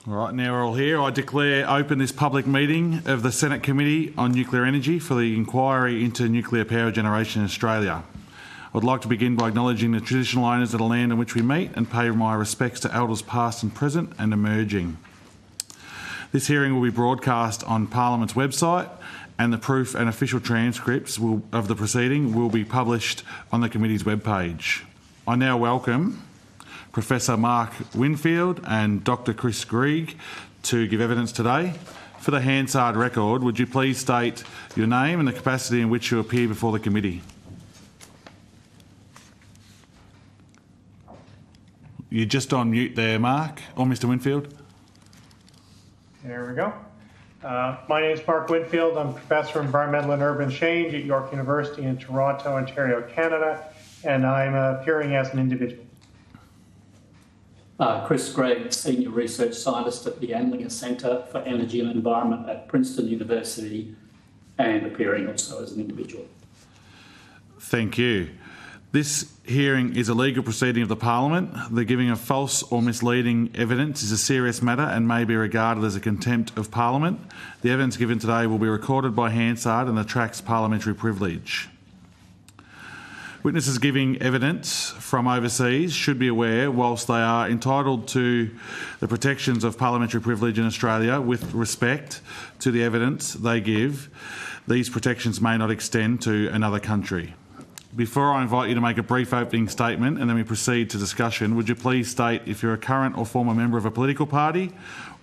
All right, now we're all here. I declare open this public meeting of the Senate Committee on Nuclear Energy for the inquiry into nuclear power generation in Australia. I'd like to begin by acknowledging the traditional owners of the land on which we meet and pay my respects to elders past and present and emerging. This hearing will be broadcast on Parliament's website, and the proof and official transcripts of the proceeding will be published on the committee's webpage. I now welcome Professor Mark Winfield and Dr Chris Greig to give evidence today. For the Hansard record, would you please state your name and the capacity in which you appear before the committee? You're just on mute there, Mark, or Mr Winfield. There we go. My name is Mark Winfield. I'm Professor of Environmental and Urban Change at York University in Toronto, Ontario, Canada, and I'm appearing as an individual. Chris Greig, Senior Research Scientist at the Andlinger Centre for Energy and Environment at Princeton University, and appearing also as an individual. Thank you. This hearing is a legal proceeding of the Parliament. The giving of false or misleading evidence is a serious matter and may be regarded as a contempt of Parliament. The evidence given today will be recorded by Hansard and attracts parliamentary privilege. Witnesses giving evidence from overseas should be aware, whilst they are entitled to the protections of parliamentary privilege in Australia with respect to the evidence they give, these protections may not extend to another country. Before I invite you to make a brief opening statement and then we proceed to discussion, would you please state if you're a current or former member of a political party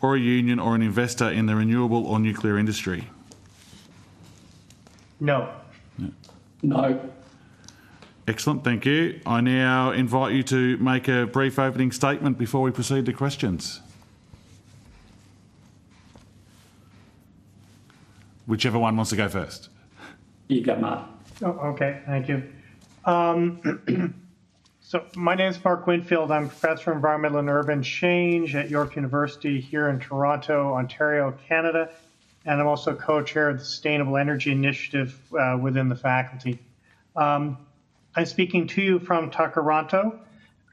or a union or an investor in the renewable or nuclear industry? No. No. Excellent, thank you. I now invite you to make a brief opening statement before we proceed to questions. Whichever one wants to go first. You go, Mark. Oh, okay, thank you. So my name is Mark Winfield. I'm Professor of Environmental and Urban Change at York University here in Toronto, Ontario, Canada, and I'm also co-chair of the Sustainable Energy Initiative within the faculty. I'm speaking to you from Takaranto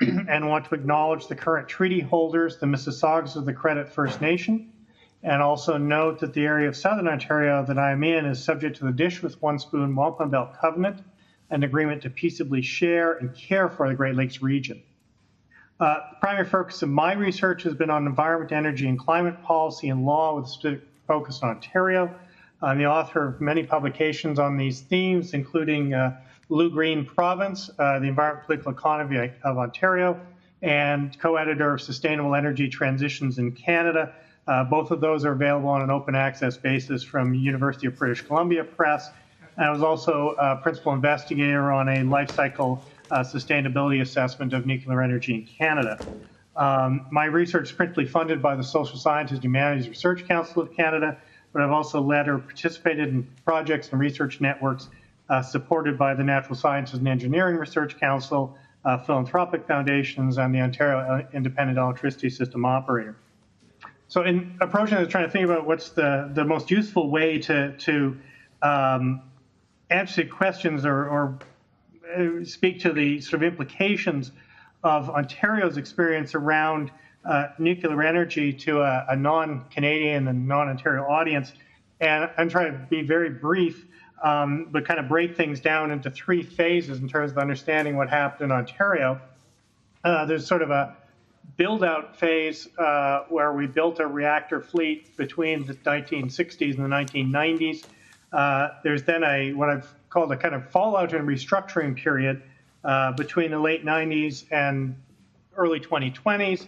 and want to acknowledge the current treaty holders, the Mississaugas of the Credit First Nation, and also note that the area of Southern Ontario that I'm in is subject to the Dish with One Spoon Wampum Belt Covenant, an agreement to peaceably share and care for the Great Lakes region. The primary focus of my research has been on environment, energy, and climate policy and law with a specific focus on Ontario. I'm the author of many publications on these themes, including Blue Green Province, the Environment Political Economy of Ontario, and co-editor of Sustainable Energy Transitions in Canada. Both of those are available on an open access basis from University of British Columbia Press. And I was also a principal investigator on a life cycle sustainability assessment of nuclear energy in Canada. My research is principally funded by the Social Sciences and Humanities Research Council of Canada, but I've also led or participated in projects and research networks supported by the Natural Sciences and Engineering Research Council, philanthropic foundations, and the Ontario Independent Electricity System Operator. So in approaching this, trying to think about what's the most useful way to answer questions or speak to the sort of implications of Ontario's experience around nuclear energy to a non-Canadian and non-Ontario audience. And I'm trying to be very brief, but kind of break things down into three phases in terms of understanding what happened in Ontario. There's sort of a build-out phase where we built a reactor fleet between the 1960s and the 1990s. There's then what I've called a kind of fallout and restructuring period between the late 90s and early 2020s.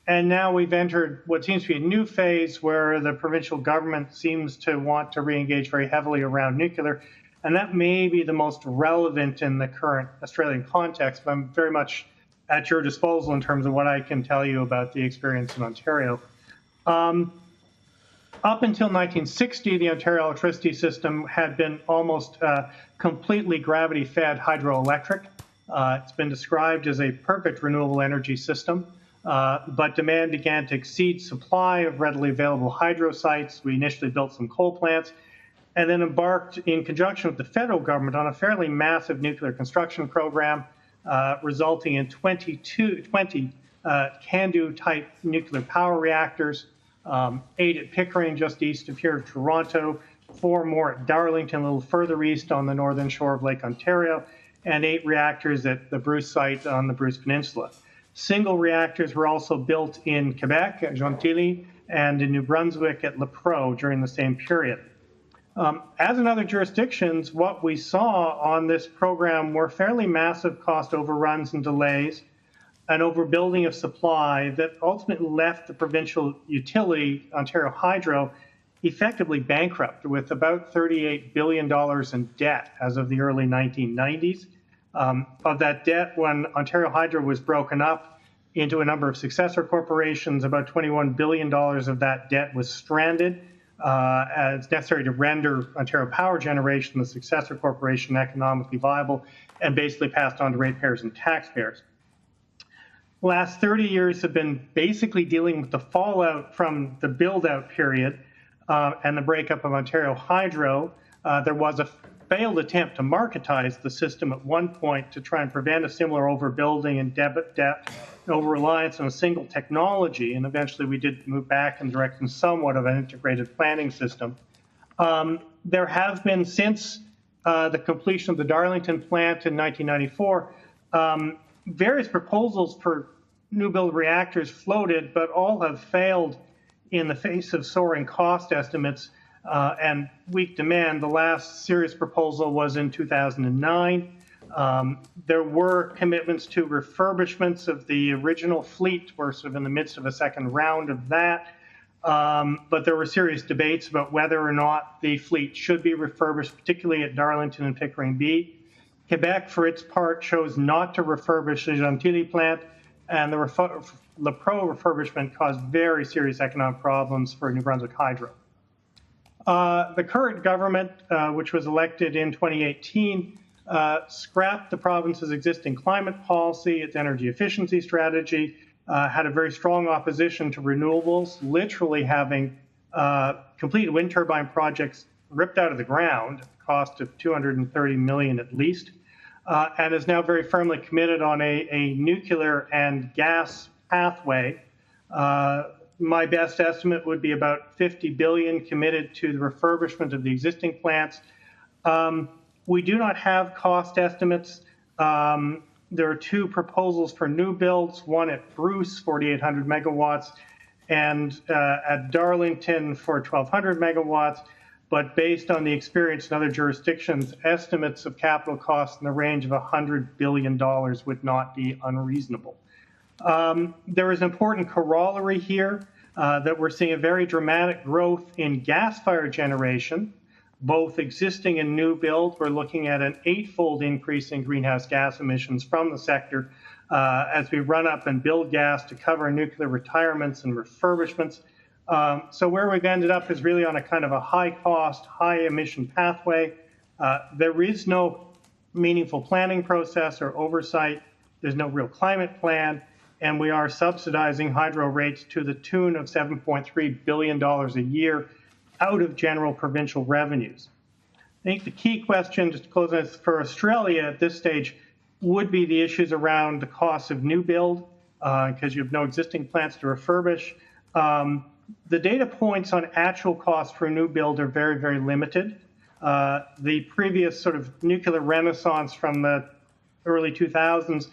And now we've entered what seems to be a new phase where the provincial government seems to want to re-engage very heavily around nuclear. And that may be the most relevant in the current Australian context, but I'm very much at your disposal in terms of what I can tell you about the experience in Ontario. Up until 1960, the Ontario electricity system had been almost completely gravity-fed hydroelectric. It's been described as a perfect renewable energy system, but demand began to exceed supply of readily available hydro sites. We initially built some coal plants and then embarked in conjunction with the federal government on a fairly massive nuclear construction program, resulting in 20 CANDU type nuclear power reactors. 8 at Pickering, just east of here, Toronto, 4 more at Darlington, a little further east on the northern shore of Lake Ontario, and 8 reactors at the Bruce site on the Bruce Peninsula. Single reactors were also built in Quebec at Gentilly and in New Brunswick at Lepreau during the same period. As in other jurisdictions, what we saw on this program were fairly massive cost overruns and delays, an overbuilding of supply that ultimately left the provincial utility, Ontario Hydro, effectively bankrupt with about $38 billion in debt as of the early 1990s. Of that debt, when Ontario Hydro was broken up into a number of successor corporations, about $21 billion of that debt was stranded. It's necessary to render Ontario Power Generation, the successor corporation, economically viable, and basically passed on to ratepayers and taxpayers. The last 30 years have been basically dealing with the fallout from the build-out period and the breakup of Ontario Hydro. There was a failed attempt to marketize the system at one point to try and prevent a similar overbuilding and debt over-reliance on a single technology, and eventually we did move back in the direction somewhat of an integrated planning system. There have been, since the completion of the Darlington plant in 1994, various proposals for new build reactors floated, but all have failed in the face of soaring cost estimates and weak demand. The last serious proposal was in 2009. There were commitments to refurbishments of the original fleet. We're sort of in the midst of a second round of that. But there were serious debates about whether or not the fleet should be refurbished, particularly at Darlington and Pickering B. Quebec, for its part, chose not to refurbish the Gentilly plant, and the Lepreau refurbishment caused very serious economic problems for New Brunswick Hydro. The current government, which was elected in 2018, scrapped the province's existing climate policy, its energy efficiency strategy, had a very strong opposition to renewables, literally having complete wind turbine projects ripped out of the ground at the cost of $230 million at least, and is now very firmly committed on a nuclear and gas pathway. My best estimate would be about $50 billion committed to the refurbishment of the existing plants. We do not have cost estimates. There are 2 proposals for new builds, one at Bruce, 4,800 megawatts, and at Darlington for 1,200 megawatts. But based on the experience in other jurisdictions, estimates of capital costs in the range of $100 billion would not be unreasonable. There is an important corollary here that we're seeing a very dramatic growth in gas-fired generation, both existing and new build. We're looking at an 8-fold increase in greenhouse gas emissions from the sector as we run up and build gas to cover nuclear retirements and refurbishments. So where we've ended up is really on a kind of a high-cost, high-emission pathway. There is no meaningful planning process or oversight. There's no real climate plan, and we are subsidizing hydro rates to the tune of $7.3 billion a year out of general provincial revenues. I think the key question, just to close on this, for Australia at this stage would be the issues around the cost of new build, because you have no existing plants to refurbish. The data points on actual costs for new build are very, very limited. The previous sort of nuclear renaissance from the early 2000s,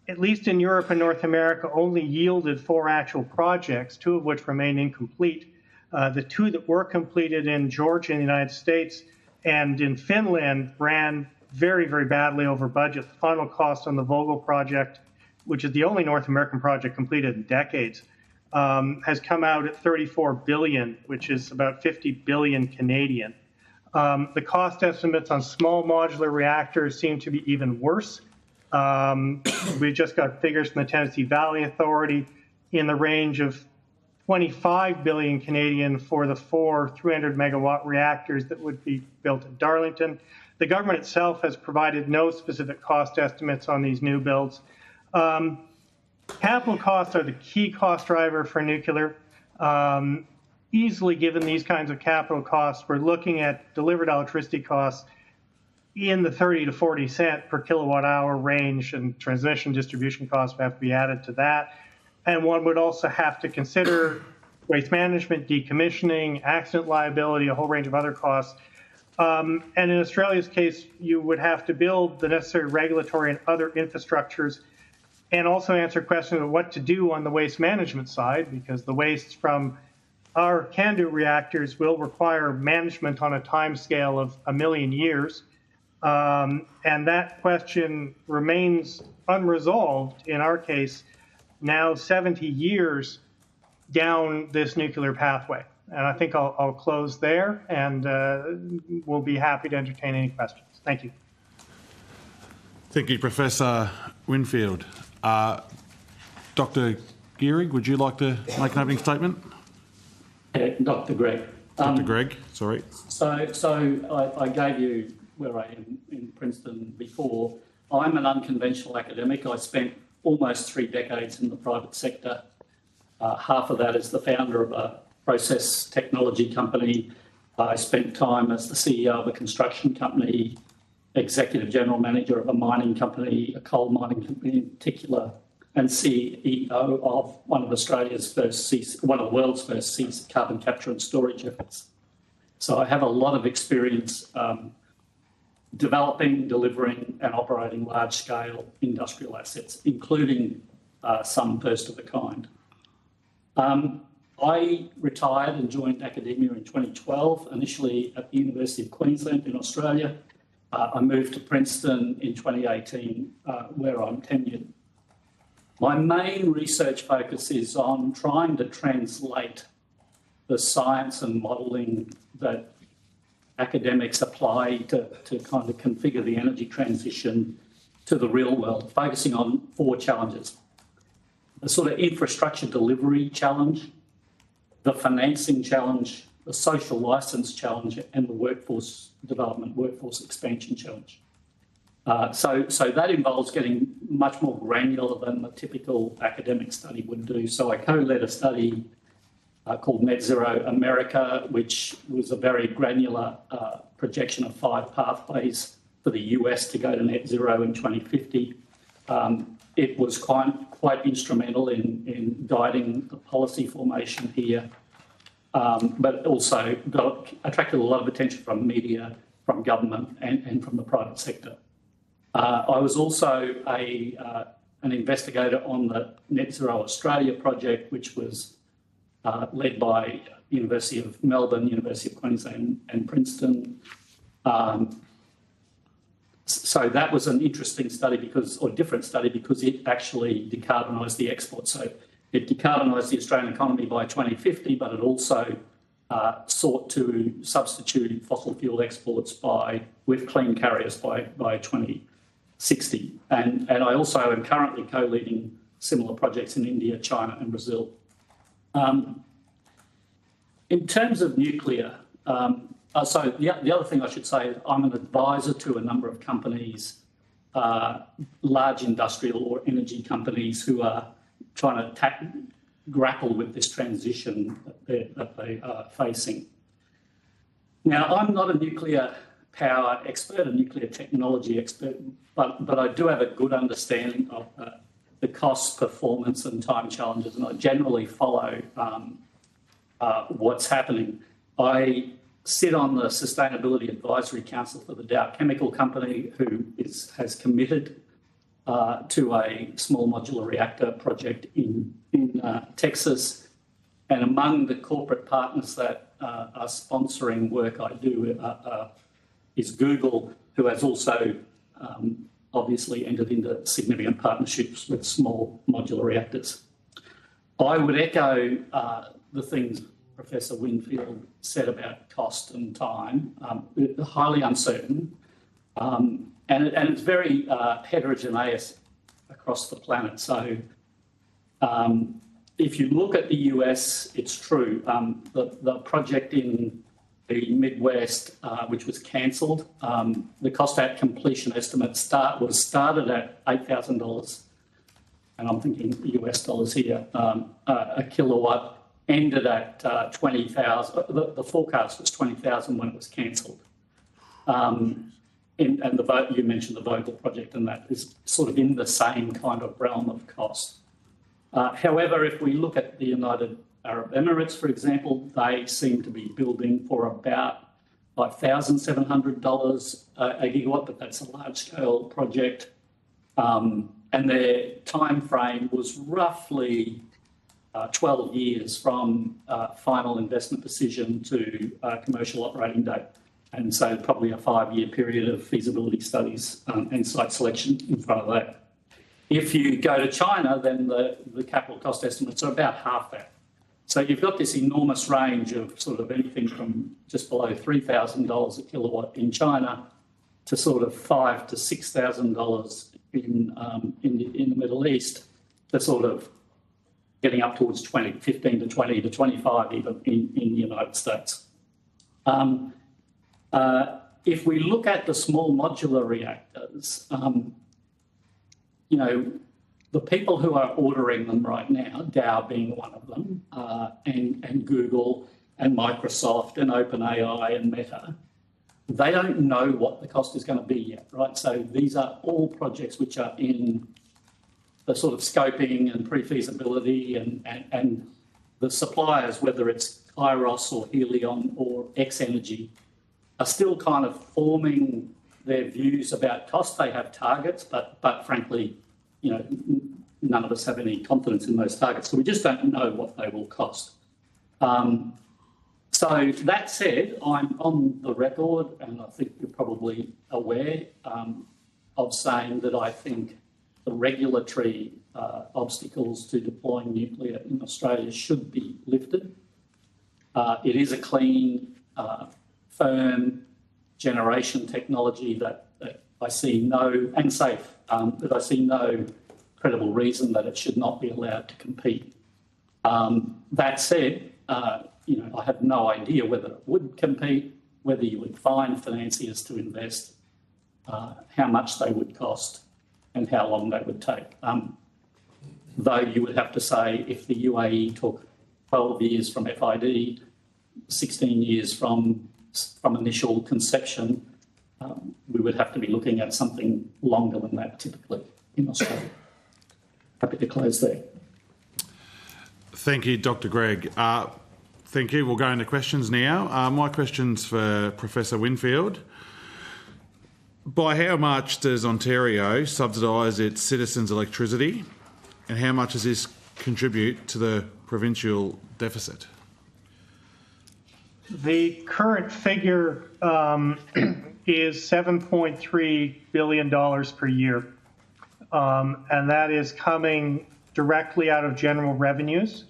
at least in Europe and North America, only yielded 4 actual projects, 2 of which remain incomplete. The 2 that were completed in Georgia in the United States and in Finland ran very, very badly over budget. The final cost on the Vogtle project, which is the only North American project completed in decades, has come out at $34 billion, which is about 50 billion Canadian. The cost estimates on small modular reactors seem to be even worse. We just got figures from the Tennessee Valley Authority in the range of 25 billion Canadian for the 4 300 megawatt reactors that would be built at Darlington. The government itself has provided no specific cost estimates on these new builds. Capital costs are the key cost driver for nuclear. Easily given these kinds of capital costs, we're looking at delivered electricity costs in the 30 to 40 cent per kilowatt hour range, and transmission distribution costs have to be added to that. And one would also have to consider waste management, decommissioning, accident liability, a whole range of other costs. And in Australia's case, you would have to build the necessary regulatory and other infrastructures and also answer questions of what to do on the waste management side, because the waste from our CANDU reactors will require management on a time scale of 1 million years. And that question remains unresolved in our case, now 70 years down this nuclear pathway. And I think I'll close there, and we'll be happy to entertain any questions. Thank you. Thank you, Professor Winfield. Dr. Gehrig, would you like to make an opening statement? Dr. Gregg. Dr. Gregg, sorry. So I gave you where I am in Princeton before. I'm an unconventional academic. I spent almost 3 decades in the private sector. Half of that as the founder of a process technology company. I spent time as the CEO of a construction company, executive general manager of a mining company, a coal mining company in particular, and CEO of one of the world's first carbon capture and storage efforts. So I have a lot of experience developing, delivering, and operating large-scale industrial assets, including some first of a kind. I retired and joined academia in 2012, initially at the University of Queensland in Australia. I moved to Princeton in 2018, where I'm tenured. My main research focus is on trying to translate the science and modelling that academics apply to kind of configure the energy transition to the real world, focusing on 4 challenges. The sort of infrastructure delivery challenge, the financing challenge, the social licence challenge, and the workforce development, workforce expansion challenge. So that involves getting much more granular than the typical academic study would do. So I co-led a study called Net Zero America, which was a very granular projection of 5 pathways for the US to go to net zero in 2050. It was quite instrumental in guiding the policy formation here, but also attracted a lot of attention from media, from government, and from the private sector. I was also an investigator on the Net Zero Australia project, which was led by University of Melbourne, University of Queensland, and Princeton. So that was an interesting study different study because it actually decarbonised the export. So it decarbonised the Australian economy by 2050, but it also sought to substitute fossil fuel exports with clean carriers by 2060. And I also am currently co-leading similar projects in India, China, and Brazil. In terms of nuclear, so the other thing I should say is I'm an advisor to a number of companies, large industrial or energy companies who are trying to grapple with this transition that they are facing. Now, I'm not a nuclear power expert, a nuclear technology expert, but I do have a good understanding of the cost, performance, and time challenges, and I generally follow what's happening. I sit on the Sustainability Advisory Council for the Dow Chemical Company, who has committed to a small modular reactor project in Texas. And among the corporate partners that are sponsoring work I do is Google, who has also obviously entered into significant partnerships with small modular reactors. I would echo the things Professor Winfield said about cost and time. Highly uncertain, and it's very heterogeneous across the planet. So if you look at the US, it's true. The project in the Midwest, which was cancelled, the cost at completion estimate was started at $8,000, and I'm thinking US dollars here, a kilowatt, ended at 20,000. The forecast was 20,000 when it was cancelled. And you mentioned the Vogtle project, and that is sort of in the same kind of realm of cost. However, if we look at the United Arab Emirates, for example, they seem to be building for about $5,700 a gigawatt, but that's a large-scale project. And their time frame was roughly 12 years from final investment decision to commercial operating date. And so probably a 5-year period of feasibility studies and site selection in front of that. If you go to China, then the capital cost estimates are about half that. So you've got this enormous range of sort of anything from just below $3,000 a kilowatt in China to sort of $5,000 to $6,000 in the Middle East, to sort of getting up towards 15 to 20 to 25 even in the United States. If we look at the small modular reactors, you know, the people who are ordering them right now, Dow being one of them, and Google and Microsoft and OpenAI and Meta, they don't know what the cost is going to be yet, right? So these are all projects which are in the sort of scoping and pre-feasibility, and the suppliers, whether it's Kairos or Helion or X-Energy, are still kind of forming their views about cost. They have targets, but frankly, you know, none of us have any confidence in those targets. So we just don't know what they will cost. So that said, I'm on the record, and I think you're probably aware, of saying that I think the regulatory obstacles to deploying nuclear in Australia should be lifted. It is a clean, firm generation technology that I see no, and safe, that I see no credible reason that it should not be allowed to compete. That said, you know, I have no idea whether it would compete, whether you would find financiers to invest, how much they would cost, and how long they would take. Though you would have to say if the UAE took 12 years from FID, 16 years from initial conception, we would have to be looking at something longer than that typically in Australia. Happy to close there. Thank you, Dr. Gregg. Thank you. We'll go into questions now. My question's for Professor Winfield. By how much does Ontario subsidise its citizens' electricity, and how much does this contribute to the provincial deficit? The current figure is $7.3 billion per year, and that is coming directly out of general revenues.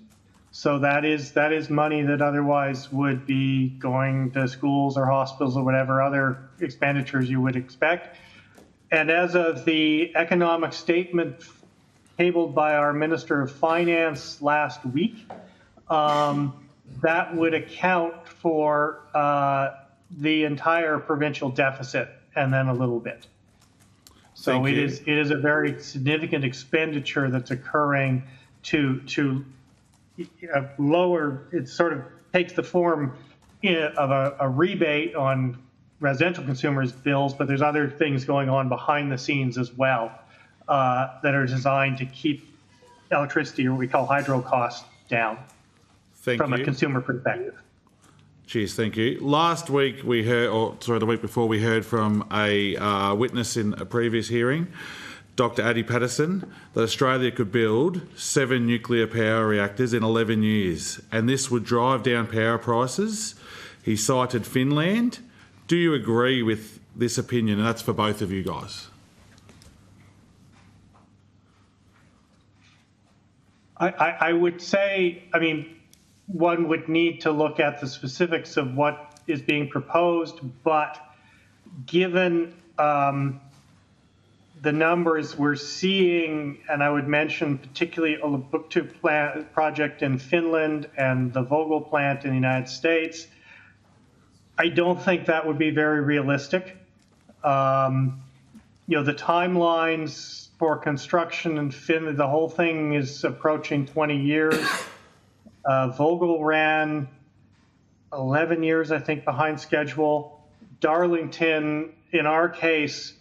So that is money that otherwise would be going to schools or hospitals or whatever other expenditures you would expect. And as of the economic statement tabled by our Minister of Finance last week, that would account for the entire provincial deficit and then a little bit. So it is a very significant expenditure that's occurring to lower. It sort of takes the form of a rebate on residential consumers' bills, but there's other things going on behind the scenes as well that are designed to keep electricity, or what we call hydro costs, down from a consumer perspective. Cheers, thank you. Last week we heard, the week before, we heard from a witness in a previous hearing, Dr. Addy Patterson, that Australia could build 7 nuclear power reactors in 11 years, and this would drive down power prices. He cited Finland. Do you agree with this opinion? And that's for both of you guys. I would say, I mean, one would need to look at the specifics of what is being proposed, but given the numbers we're seeing, and I would mention particularly the Olkiluoto plant project in Finland and the Vogtle plant in the United States, I don't think that would be very realistic. You know, the timelines for construction in Finland, the whole thing is approaching 20 years. Vogtle ran 11 years, I think, behind schedule. Darlington, in our case,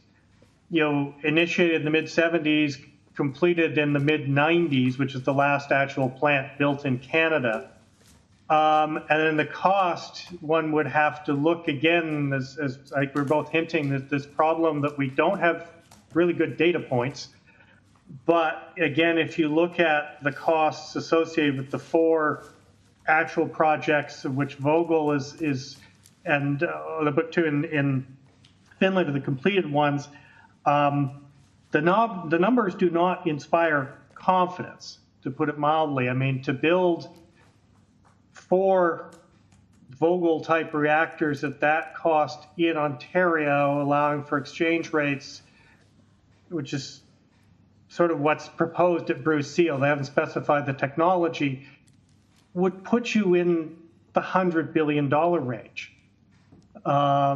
you know, initiated in the mid-70s, completed in the mid-90s, which is the last actual plant built in Canada. And then the cost, one would have to look again, as I think we're both hinting, that this problem that we don't have really good data points. But again, if you look at the costs associated with the 4 actual projects, of which Vogel is and the book 2 in Finland are the completed ones, the numbers do not inspire confidence, to put it mildly. I mean, to build 4 Vogel-type reactors at that cost in Ontario, allowing for exchange rates, which is sort of what's proposed at Bruce Seal, they haven't specified the technology, would put you in the $100 billion range. I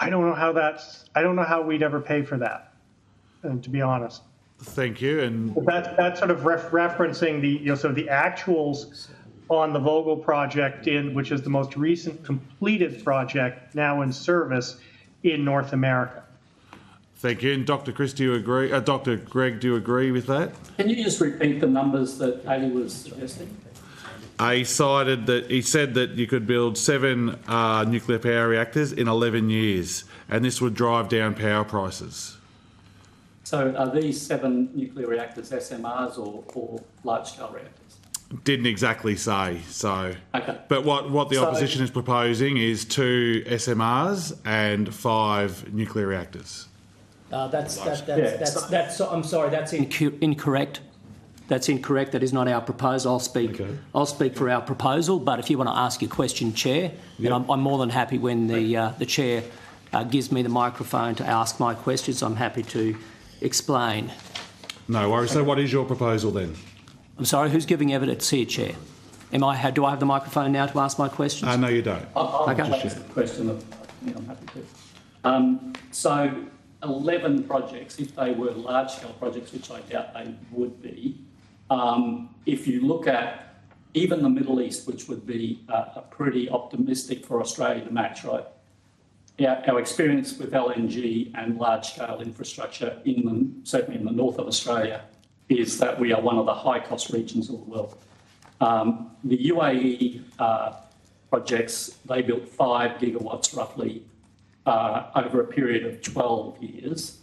don't know how we'd ever pay for that, to be honest. Thank you. And That's sort of referencing the sort of the actuals on the Vogel project, which is the most recent completed project now in service in North America. thank you. And Dr. Chris, do you agree? Dr. Greg, do you agree with that? Can you just repeat the numbers that Ali was suggesting? He said that you could build 7 nuclear power reactors in 11 years, and this would drive down power prices. So are these 7 nuclear reactors SMRs or large-scale reactors? Didn't exactly say, so. Okay. But what the opposition is proposing is 2 SMRs and 5 nuclear reactors. I'm sorry, that's incorrect. That's incorrect. That is not our proposal. I'll speak for our proposal. But if you want to ask your question, Chair, then I'm more than happy when the Chair gives me the microphone to ask my questions. I'm happy to explain. No worries. So what is your proposal then? I'm sorry, who's giving evidence here, Chair? Do I have the microphone now to ask my questions? No, you don't. I'll ask the question. I'm happy to. So 11 projects, if they were large-scale projects, which I doubt they would be, if you look at even the Middle East, which would be a pretty optimistic for Australia to match, right? Our experience with LNG and large-scale infrastructure, certainly in the north of Australia, is that we are one of the high-cost regions of the world. The UAE projects, they built 5 gigawatts roughly over a period of 12 years.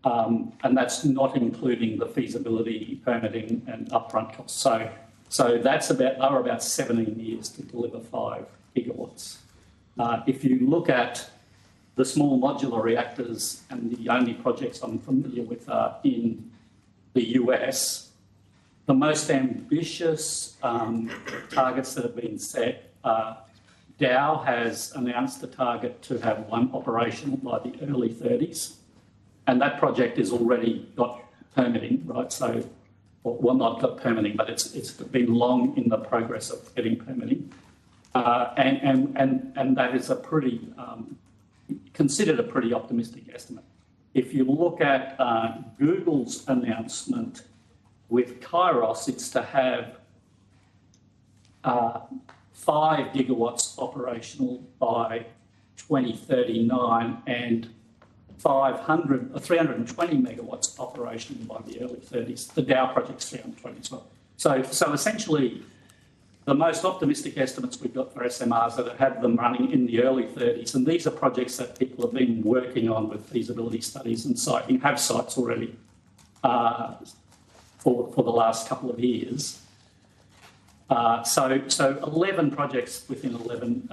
And that's not including the feasibility, permitting and upfront costs. So they were about 17 years to deliver 5 gigawatts. If you look at the small modular reactors, and the only projects I'm familiar with are in the US, the most ambitious targets that have been set, Dow has announced a target to have 1 operational by the early 30s. And that project has already got permitting, right? So, well, not got permitting, but it's been long in the progress of getting permitting. And that is considered a pretty optimistic estimate. If you look at Google's announcement with Kairos, it's to have 5 gigawatts operational by 2039 and 320 megawatts operational by the early 30s. The Dow project's 320 as well. So essentially, the most optimistic estimates we've got for SMRs that have them running in the early 30s, and these are projects that people have been working on with feasibility studies and siting, have sites already for the last couple of years. So 11 projects within 11,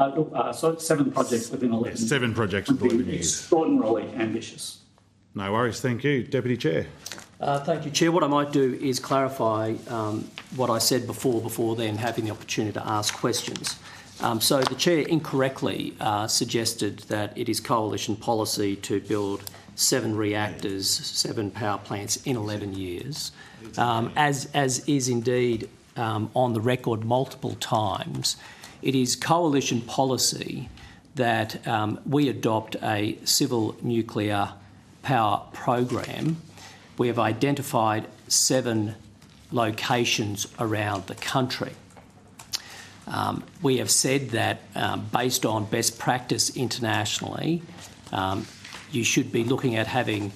7 projects within 11. 7 projects within 11 years. Extraordinarily ambitious. No worries. Thank you. Deputy Chair. Thank you, Chair. What I might do is clarify what I said before then having the opportunity to ask questions. So the Chair incorrectly suggested that it is coalition policy to build 7 reactors, 7 power plants in 11 years, as is indeed on the record multiple times. It is coalition policy that we adopt a civil nuclear power program. We have identified 7 locations around the country. We have said that based on best practice internationally, you should be looking at having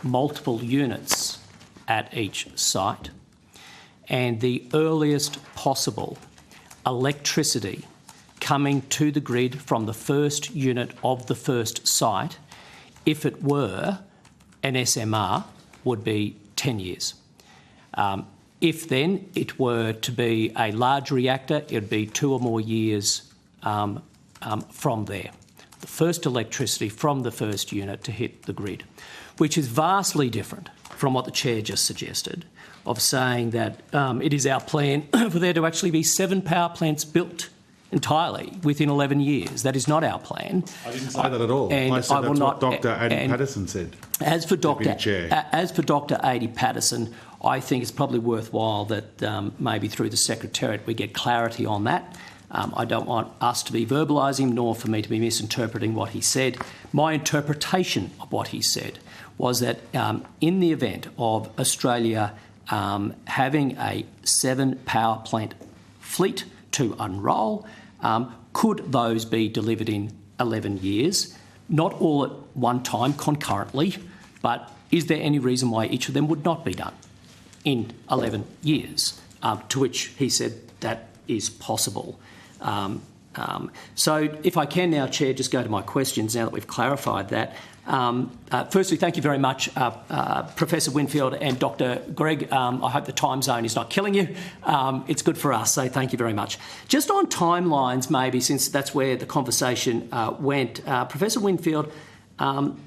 multiple units at each site. And the earliest possible electricity coming to the grid from the first unit of the first site, if it were an SMR, would be 10 years. If then it were to be a large reactor, it would be 2 or more years from there. The first electricity from the first unit to hit the grid, which is vastly different from what the Chair just suggested, of saying that it is our plan for there to actually be 7 power plants built entirely within 11 years. That is not our plan. I didn't say that at all. And I said I will that's not, what Dr. Adi and Patterson said. As for Dr. Chair. As for Dr. Adi Patterson, I think it's probably worthwhile that maybe through the Secretariat we get clarity on that. I don't want us to be verbalising, nor for me to be misinterpreting what he said. My interpretation of what he said was that in the event of Australia having a 7 power plant fleet to unroll, could those be delivered in 11 years? Not all at one time concurrently, but is there any reason why each of them would not be done in 11 years? To which he said that is possible. So if I can now, Chair, just go to my questions now that we've clarified that. Firstly, thank you very much, Professor Winfield and Dr. Gregg. I hope the time zone is not killing you. It's good for us, so thank you very much. Just on timelines, maybe, since that's where the conversation went, Professor Winfield, on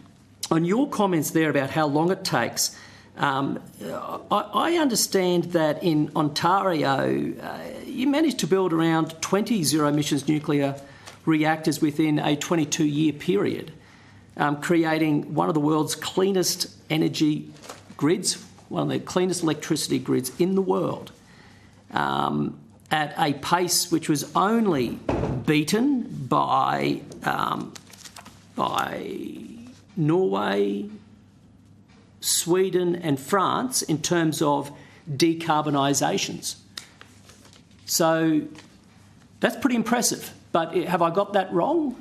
your comments there about how long it takes, I understand that in Ontario you managed to build around 20 zero-emissions nuclear reactors within a 22-year period, creating one of the world's cleanest energy grids, one of the cleanest electricity grids in the world, at a pace which was only beaten by Norway, Sweden and France in terms of decarbonisations. So that's pretty impressive. But have I got that wrong?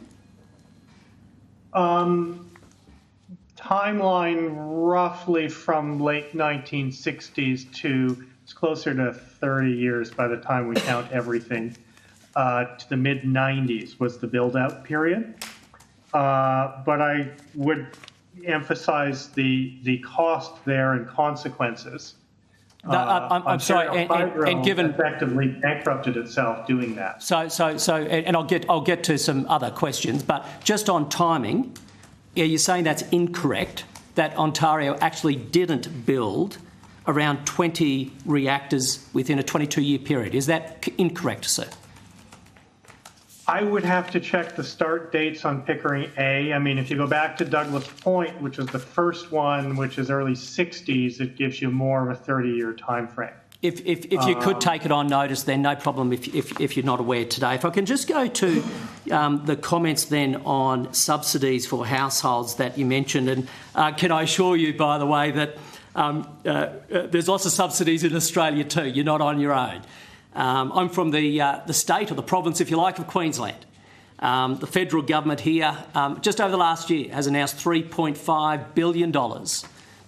Timeline roughly from late 1960s to it's closer to 30 years by the time we count everything, to the mid-90s was the build-out period. But I would emphasize the cost there and consequences. I'm sorry, and given effectively bankrupted itself doing that. And I'll get to some other questions, but just on timing, you're saying that's incorrect, that Ontario actually didn't build around 20 reactors within a 22-year period. Is that incorrect, sir? I would have to check the start dates on Pickering A. I mean, if you go back to Douglas Point, which is the first one, which is early 60s, it gives you more of a 30-year time frame. If you could take it on notice, then no problem if you're not aware today. If I can just go to the comments then on subsidies for households that you mentioned, and can I assure you, by the way, that there's lots of subsidies in Australia too. You're not on your own. I'm from the state, or the province, if you like, of Queensland. The federal government here, just over the last year, has announced $3.5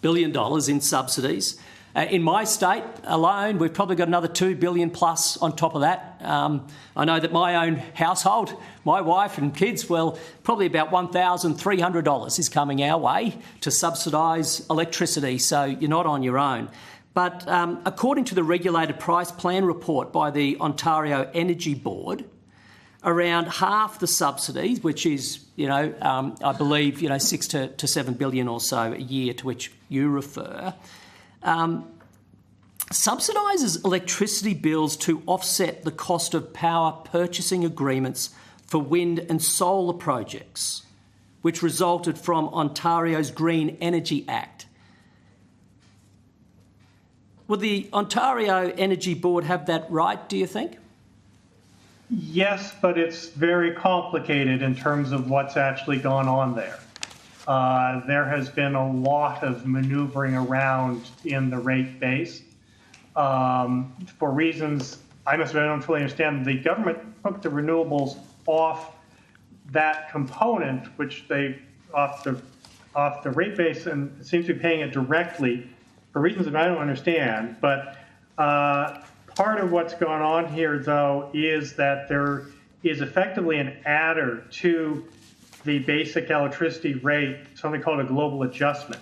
billion in subsidies. In my state alone, we've probably got another $2 billion plus on top of that. I know that my own household, my wife and kids, well, probably about $1,300 is coming our way to subsidise electricity, so you're not on your own. But according to the Regulated Price Plan report by the Ontario Energy Board, around half the subsidies, which is, I believe, $6 to $7 billion or so a year, to which you refer, subsidises electricity bills to offset the cost of power purchasing agreements for wind and solar projects, which resulted from Ontario's Green Energy Act. Would the Ontario Energy Board have that right, do you think? Yes, but it's very complicated in terms of what's actually gone on there. There has been a lot of maneuvering around in the rate base. For reasons I don't fully understand, the government took the renewables off that component, which they off the rate base, and seems to be paying it directly for reasons that I don't understand. But Part of what's going on here, though, is that there is effectively an adder to the basic electricity rate, something called a global adjustment,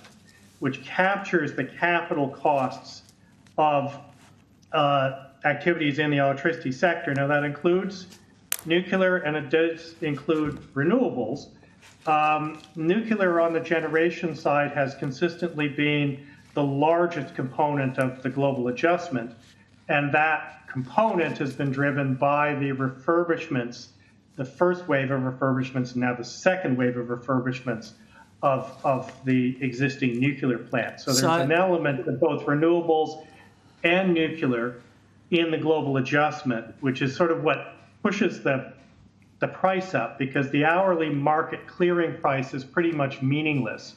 which captures the capital costs of activities in the electricity sector. Now, that includes nuclear and it does include renewables. Nuclear on the generation side has consistently been the largest component of the global adjustment, and that component has been driven by the refurbishments, the first wave of refurbishments and now the second wave of refurbishments of the existing nuclear plants. So there's an element of both renewables and nuclear in the global adjustment, which is sort of what pushes the price up, because the hourly market clearing price is pretty much meaningless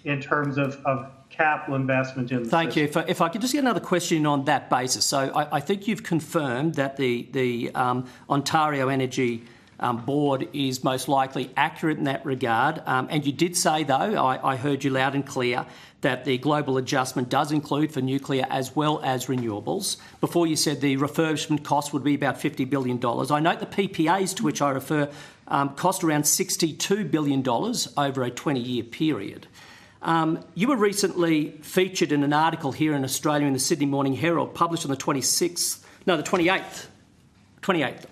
in terms of capital investment in the Thank you. system. If I could just get another question on that basis. So I think you've confirmed that the Ontario Energy Board is most likely accurate in that regard. And you did say, though, I heard you loud and clear, that the global adjustment does include for nuclear as well as renewables. Before you said the refurbishment cost would be about $50 billion. I note the PPAs to which I refer cost around $62 billion over a 20-year period. You were recently featured in an article here in Australia in the Sydney Morning Herald, published on the 28th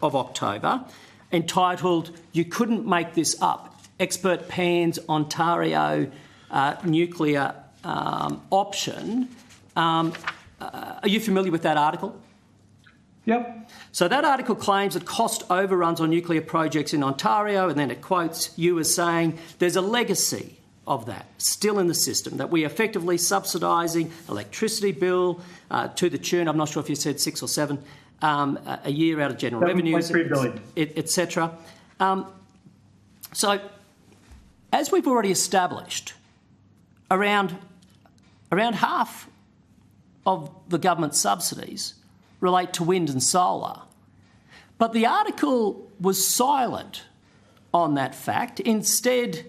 of October, entitled "You Couldn't Make This Up: Expert Pans Ontario Nuclear Option." Are you familiar with that article? Yep. So that article claims that cost overruns on nuclear projects in Ontario, and then it quotes you as saying there's a legacy of that still in the system, that we're effectively subsidising electricity bill to the tune, I'm not sure if you said 6 or 7 a year out of general revenues, $7.3 billion, etc. So, as we've already established, around half of the government subsidies relate to wind and solar. But the article was silent on that fact. Instead,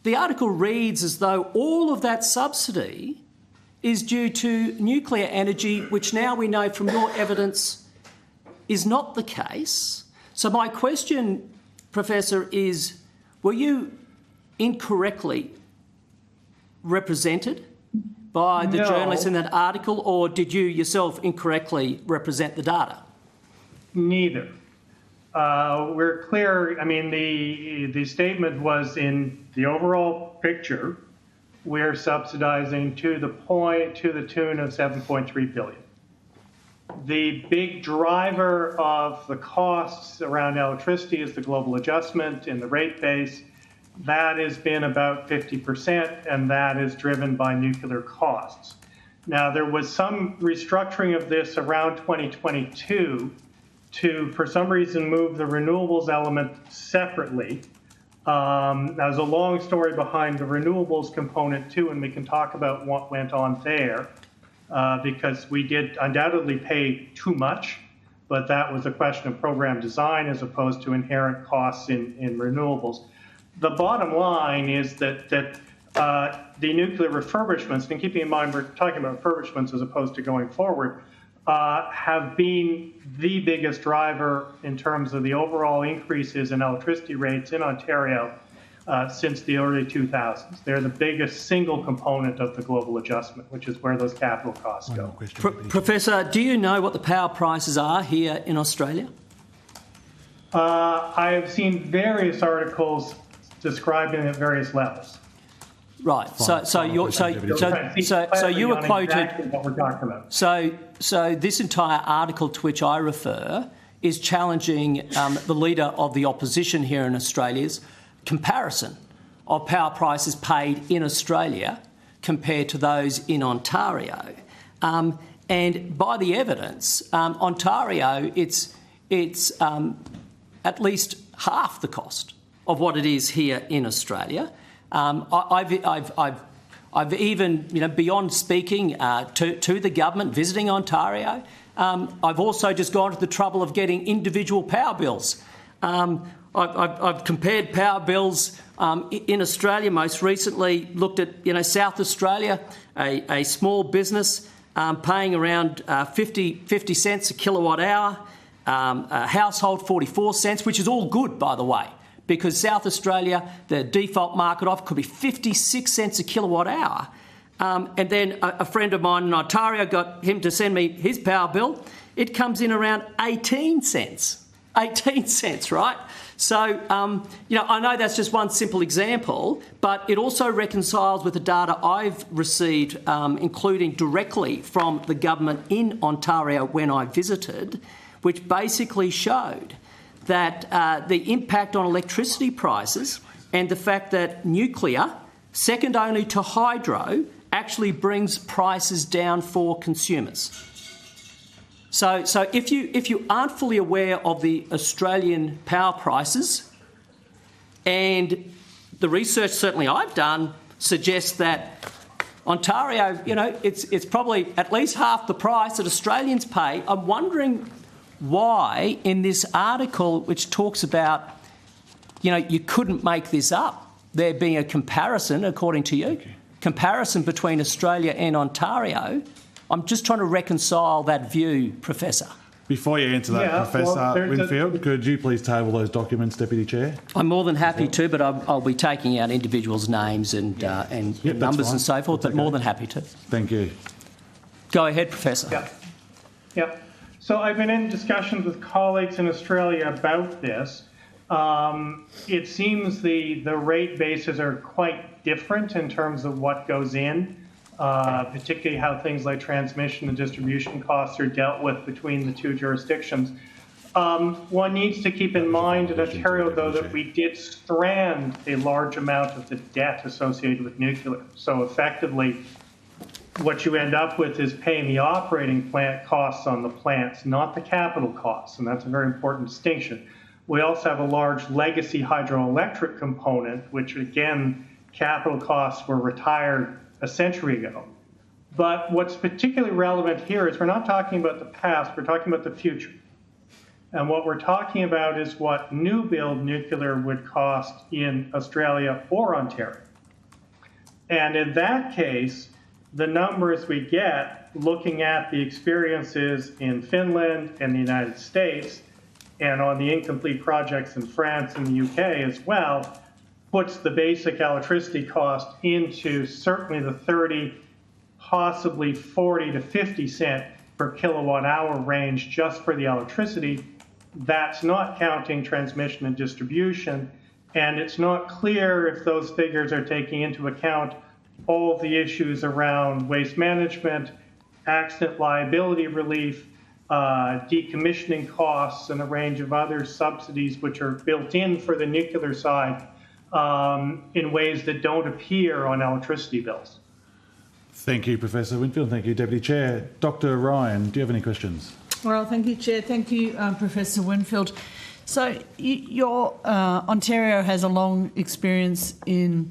the article reads as though all of that subsidy is due to nuclear energy, which now we know from your evidence is not the case. So my question, Professor, is, were you incorrectly represented by the journalists in that article, or did you yourself incorrectly represent the data? Neither. We're clear. I mean, the statement was in the overall picture. We're subsidizing to the tune of $7.3 billion. The big driver of the costs around electricity is the global adjustment in the rate base. That has been about 50%, and that is driven by nuclear costs. Now, there was some restructuring of this around 2022 to, for some reason, move the renewables element separately. There's a long story behind the renewables component, too, and we can talk about what went on there, because we did undoubtedly pay too much, but that was a question of program design as opposed to inherent costs in renewables. The bottom line is that the nuclear refurbishments, and keeping in mind we're talking about refurbishments as opposed to going forward, have been the biggest driver in terms of the overall increases in electricity rates in Ontario since the early 2000s. They're the biggest single component of the global adjustment, which is where those capital costs go. Professor, do you know what the power prices are here in Australia? I have seen various articles describing it at various levels. Right. So you were quoted. Exactly what we're talking about. So this entire article to which I refer is challenging the leader of the opposition here in Australia's comparison of power prices paid in Australia compared to those in Ontario. And by the evidence, Ontario, it's at least half the cost of what it is here in Australia. I've even, beyond speaking to the government, visiting Ontario, I've also just gone to the trouble of getting individual power bills. I've compared power bills in Australia. Most recently, looked at South Australia, a small business paying around 50 cents a kilowatt hour, a household 44 cents, which is all good, by the way, because South Australia, the default market off could be 56 cents a kilowatt hour. And then a friend of mine in Ontario got him to send me his power bill. It comes in around 18 cents. 18 cents, right? So, I know that's just one simple example, but it also reconciles with the data I've received, including directly from the government in Ontario when I visited, which basically showed that the impact on electricity prices and the fact that nuclear, second only to hydro, actually brings prices down for consumers. So if you aren't fully aware of the Australian power prices, and the research certainly I've done suggests that Ontario, it's probably at least half the price that Australians pay. I'm wondering why in this article, which talks about, you couldn't make this up, there being a comparison, according to you, comparison between Australia and Ontario. I'm just trying to reconcile that view, Professor. Before you answer that, Professor Winfield, could you please table those documents, Deputy Chair? I'm more than happy to, but I'll be taking out individuals' names and numbers and so forth, but more than happy to. Thank you. Go ahead, Professor. Yeah. So I've been in discussions with colleagues in Australia about this. It seems the rate bases are quite different in terms of what goes in. Particularly how things like transmission and distribution costs are dealt with between the two jurisdictions. One needs to keep in mind in Ontario, though, that we did strand a large amount of the debt associated with nuclear. So effectively, what you end up with is paying the operating plant costs on the plants, not the capital costs, and that's a very important distinction. We also have a large legacy hydroelectric component, which, again, capital costs were retired a century ago. But what's particularly relevant here is we're not talking about the past, we're talking about the future. And what we're talking about is what new build nuclear would cost in Australia or Ontario. And in that case, the numbers we get, looking at the experiences in Finland and the United States, and on the incomplete projects in France and the UK as well, puts the basic electricity cost into certainly the 30, possibly 40 to 50 cent per kilowatt hour range just for the electricity. That's not counting transmission and distribution, and it's not clear if those figures are taking into account all of the issues around waste management, accident liability relief, decommissioning costs, and a range of other subsidies which are built in for the nuclear side in ways that don't appear on electricity bills. Thank you, Professor Winfield. Thank you, Deputy Chair. Dr. Ryan, do you have any questions? Well, thank you, Chair. Thank you, Professor Winfield. So your Ontario has a long experience in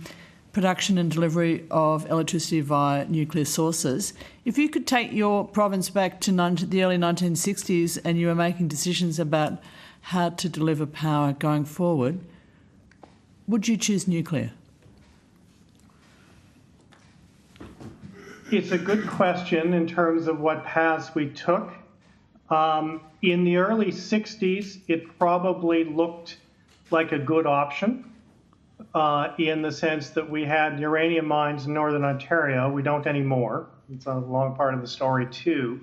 production and delivery of electricity via nuclear sources. If you could take your province back to the early 1960s and you were making decisions about how to deliver power going forward, would you choose nuclear? It's a good question in terms of what paths we took. In the early 60s, it probably looked like a good option in the sense that we had uranium mines in Northern Ontario. We don't anymore. It's a long part of the story, too.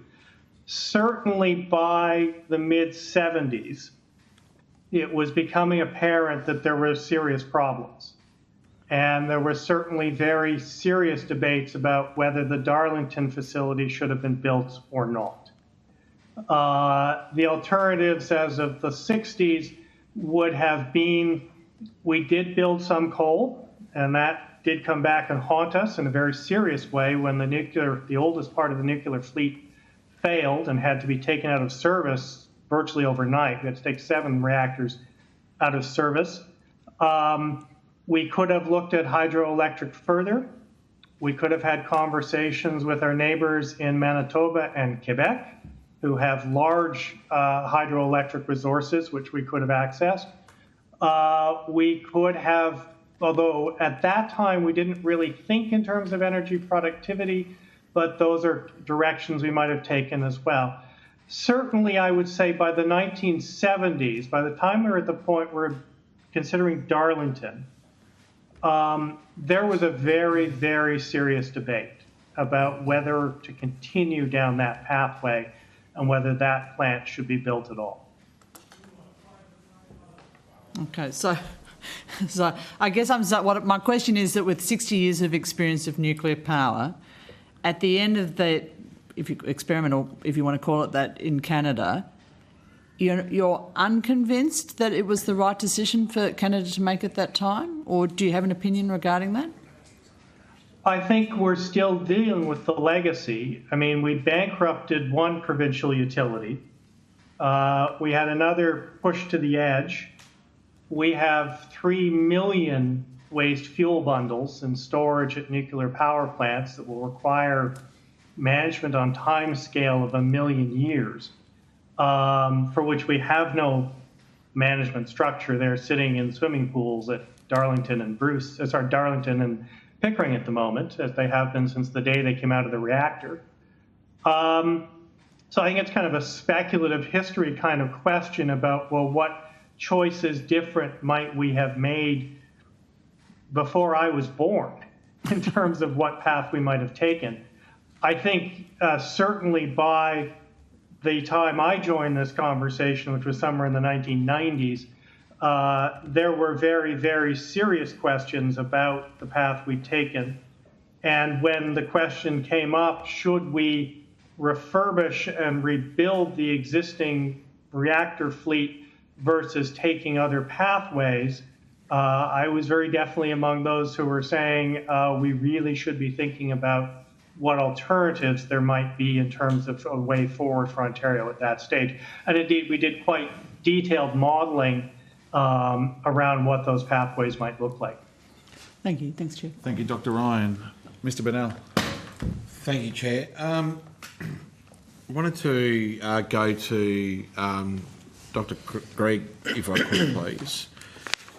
Certainly by the mid-70s, it was becoming apparent that there were serious problems. And there were certainly very serious debates about whether the Darlington facility should have been built or not. The alternatives as of the 60s would have been, we did build some coal, and that did come back and haunt us in a very serious way when the oldest part of the nuclear fleet failed and had to be taken out of service virtually overnight. We had to take 7 reactors out of service. We could have looked at hydroelectric further. We could have had conversations with our neighbors in Manitoba and Quebec, who have large hydroelectric resources, which we could have accessed. We could have, although at that time we didn't really think in terms of energy productivity, but those are directions we might have taken as well. Certainly, I would say by the 1970s, by the time we were at the point where considering Darlington, there was a very, very serious debate about whether to continue down that pathway and whether that plant should be built at all. Okay, so I guess what my question is that with 60 years of experience of nuclear power, at the end of the experiment, or if you want to call it that, in Canada, you're unconvinced that it was the right decision for Canada to make at that time, or do you have an opinion regarding that? I think we're still dealing with the legacy. I mean, we bankrupted one provincial utility. We had another push to the edge. We have 3 million waste fuel bundles in storage at nuclear power plants that will require management on time scale of 1 million years, for which we have no management structure. They're sitting in swimming pools at Darlington and Darlington and Pickering at the moment, as they have been since the day they came out of the reactor. So I think it's kind of a speculative history kind of question about, well, what choices different might we have made before I was born in terms of what path we might have taken. I think certainly by the time I joined this conversation, which was somewhere in the 1990s, there were very, very serious questions about the path we'd taken. And when the question came up, should we refurbish and rebuild the existing reactor fleet versus taking other pathways, I was very definitely among those who were saying we really should be thinking about what alternatives there might be in terms of a way forward for Ontario at that stage. And indeed, we did quite detailed modeling around what those pathways might look like. Thank you. Thanks, Chair. Thank you, Dr. Ryan. Mr. Bennell. Thank you, Chair. I wanted to go to Dr. Gregg, if I could, please.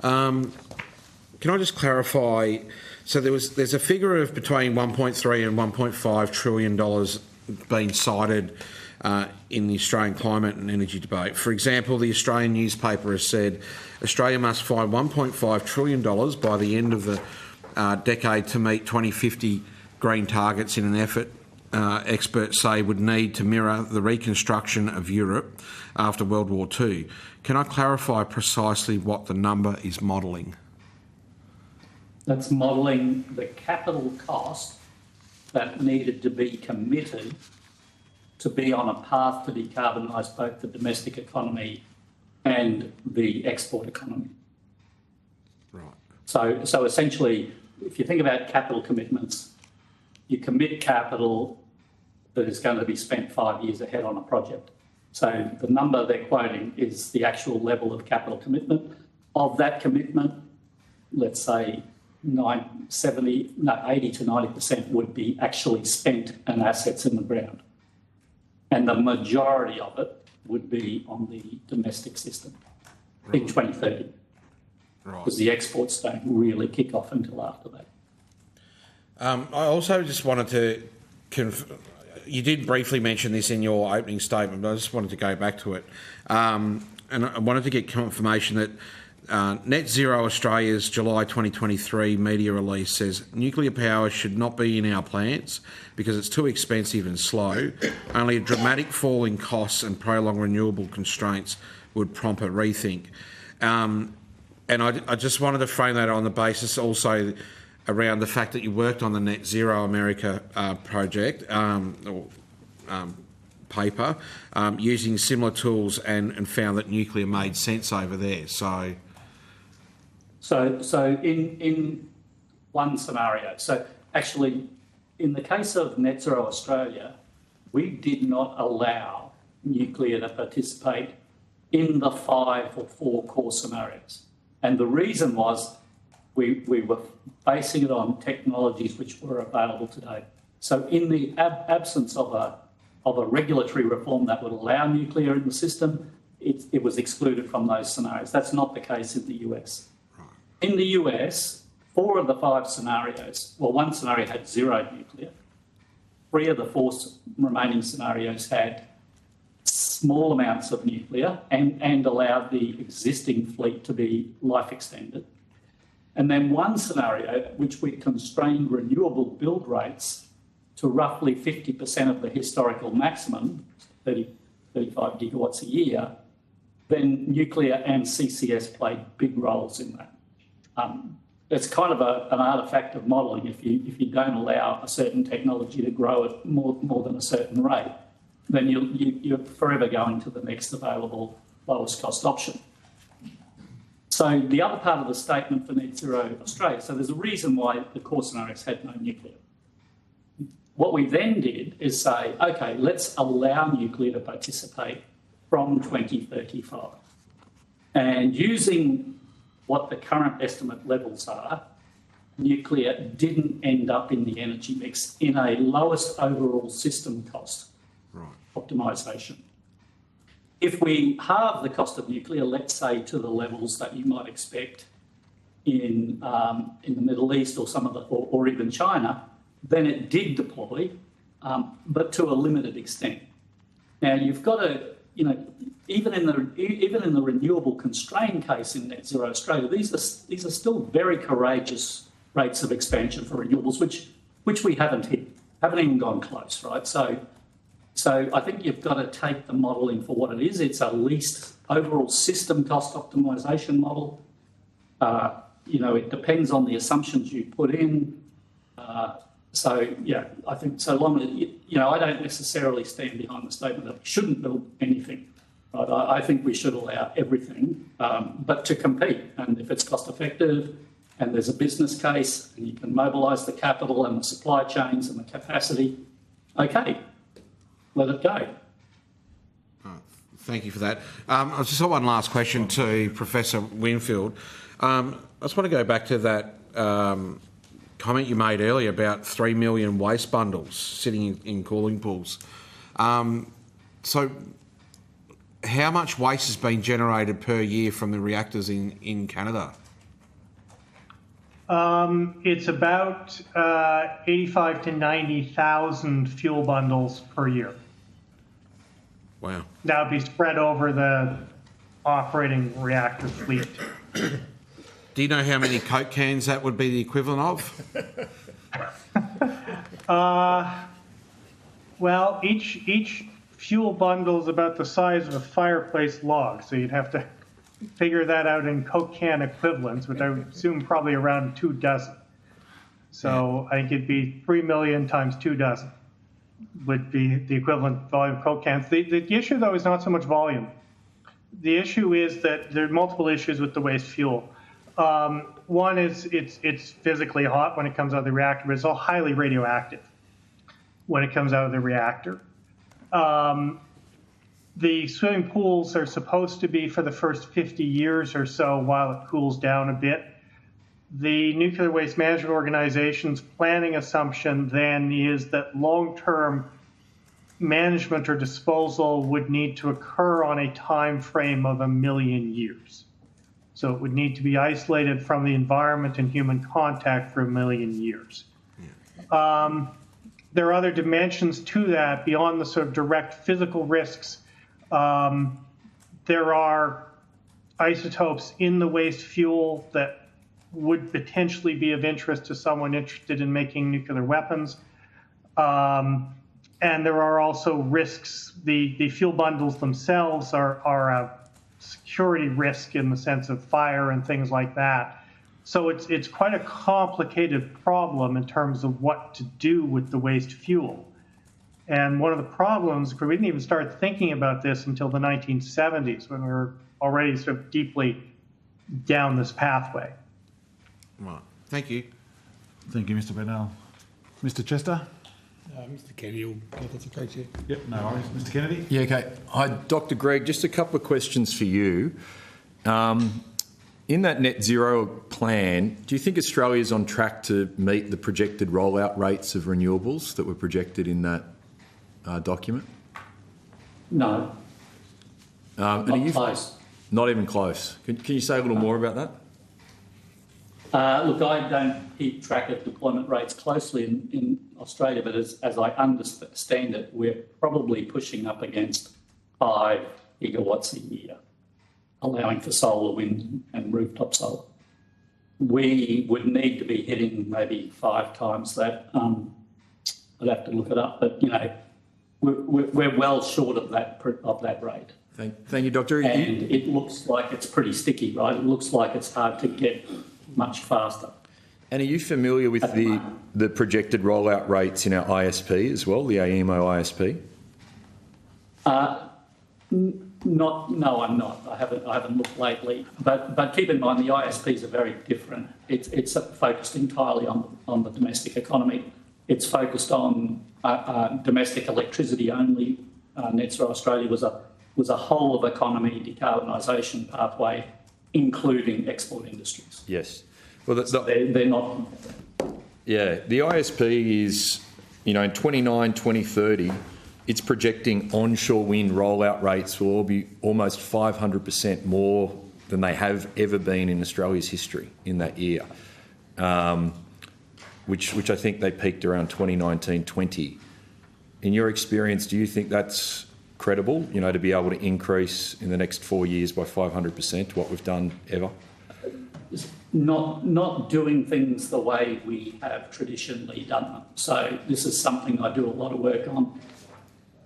Can I just clarify? So there's a figure of between 1.3 and 1.5 trillion dollars being cited in the Australian climate and energy debate. For example, the Australian newspaper has said Australia must find 1.5 trillion dollars by the end of the decade to meet 2050 green targets in an effort experts say would need to mirror the reconstruction of Europe after World War II. Can I clarify precisely what the number is modelling? That's modelling the capital cost that needed to be committed to be on a path to decarbonise both the domestic economy and the export economy. Right. So essentially, if you think about capital commitments, you commit capital that is going to be spent 5 years ahead on a project. So the number they're quoting is the actual level of capital commitment. Of that commitment, let's say 80 to 90% would be actually spent and assets in the ground. And the majority of it would be on the domestic system in 2030. Right. Because the exports don't really kick off until after that. I also just wanted to you did briefly mention this in your opening statement, but I just wanted to go back to it. And I wanted to get confirmation that Net Zero Australia's July 2023 media release says nuclear power should not be in our plants because it's too expensive and slow. Only a dramatic fall in costs and prolonged renewable constraints would prompt a rethink. And I just wanted to frame that on the basis also around the fact that you worked on the Net Zero America project paper using similar tools and found that nuclear made sense over there. So in one scenario, so actually in the case of Net Zero Australia, we did not allow nuclear to participate in the 5 or 4 core scenarios. And the reason was we were basing it on technologies which were available today. So in the absence of a regulatory reform that would allow nuclear in the system, it was excluded from those scenarios. That's not the case in the US. In the US, 4 of the 5 scenarios, well, one scenario had 0 nuclear, 3 of the 4 remaining scenarios had small amounts of nuclear and allowed the existing fleet to be life extended. And then one scenario, which we constrained renewable build rates to roughly 50% of the historical maximum, 35 gigawatts a year, then nuclear and CCS played big roles in that. It's kind of an artefact of modelling. If you don't allow a certain technology to grow at more than a certain rate, then you're forever going to the next available lowest cost option. So the other part of the statement for Net Zero Australia, so there's a reason why the core scenarios had no nuclear. What we then did is say, okay, let's allow nuclear to participate from 2035. And using what the current estimate levels are, nuclear didn't end up in the energy mix in a lowest overall system cost optimisation. If we halve the cost of nuclear, let's say to the levels that you might expect in the Middle East or or even China, then it did deploy, but to a limited extent. Now you've got to, even in the renewable constrained case in Net Zero Australia, these are still very courageous rates of expansion for renewables, which we haven't hit, haven't even gone close, right? So I think you've got to take the modelling for what it is. It's a least overall system cost optimisation model. It depends on the assumptions you put in. I think so long as, I don't necessarily stand behind the statement that we shouldn't build anything. Right? I think we should allow everything, but to compete. And if it's cost effective and there's a business case and you can mobilise the capital and the supply chains and the capacity, okay, let it go. Thank you for that. I just have one last question to Professor Winfield. I just want to go back to that comment you made earlier about 3 million waste bundles sitting in cooling pools. So how much waste has been generated per year from the reactors in Canada? It's about 85 to 90,000 fuel bundles per year. Wow. That would be spread over the operating reactor fleet. Do you know how many Coke cans that would be the equivalent of? Well, each fuel bundle is about the size of a fireplace log, so you'd have to figure that out in Coke can equivalents, which I would assume probably around 2 dozen. So I think it'd be 3 million times 2 dozen would be the equivalent volume of Coke cans. The issue, though, is not so much volume. The issue is that there are multiple issues with the waste fuel. One is it's physically hot when it comes out of the reactor, but it's all highly radioactive when it comes out of the reactor. The swimming pools are supposed to be for the first 50 years or so while it cools down a bit. The Nuclear Waste Management Organization's planning assumption then is that long-term management or disposal would need to occur on a time frame of 1 million years. So it would need to be isolated from the environment and human contact for 1 million years. There are other dimensions to that beyond the sort of direct physical risks. There are isotopes in the waste fuel that would potentially be of interest to someone interested in making nuclear weapons. And there are also risks. The fuel bundles themselves are a security risk in the sense of fire and things like that. So it's quite a complicated problem in terms of what to do with the waste fuel. And one of the problems, we didn't even start thinking about this until the 1970s when we were already sort of deeply down this pathway. Right. Thank you. Thank you, Mr. Bennell. Mr. Chester? Mr. Kennedy will get us okay, Chair. Yep, no worries. Mr. Kennedy? Yeah, okay. Hi, Dr. Gregg. Just a couple of questions for you. In that net zero plan, do you think Australia is on track to meet the projected rollout rates of renewables that were projected in that document? No, Not close. Not even close. Can you say a little more about that? Look, I don't keep track of deployment rates closely in Australia, but as I understand it, we're probably pushing up against 5 gigawatts a year, allowing for solar, wind and rooftop solar. We would need to be hitting maybe 5 times that. I'd have to look it up, but, you know, we're well short of that rate. Thank you, Doctor. And it looks like it's pretty sticky, right? It looks like it's hard to get much faster. And are you familiar with the projected rollout rates in our ISP as well, the AEMO ISP? No, I'm not. I haven't looked lately. But keep in mind the ISPs are very different. It's focused entirely on the domestic economy. It's focused on domestic electricity only. Net Zero Australia was a whole of economy decarbonisation pathway, including export industries. Yes. Well, they're not. Yeah, the ISP is, you know, in 2030, it's projecting onshore wind rollout rates will all be almost 500% more than they have ever been in Australia's history in that year, which I think they peaked around 2019-20. In your experience, do you think that's credible, you know, to be able to increase in the next 4 years by 500% what we've done ever? Not doing things the way we have traditionally done them. So this is something I do a lot of work on,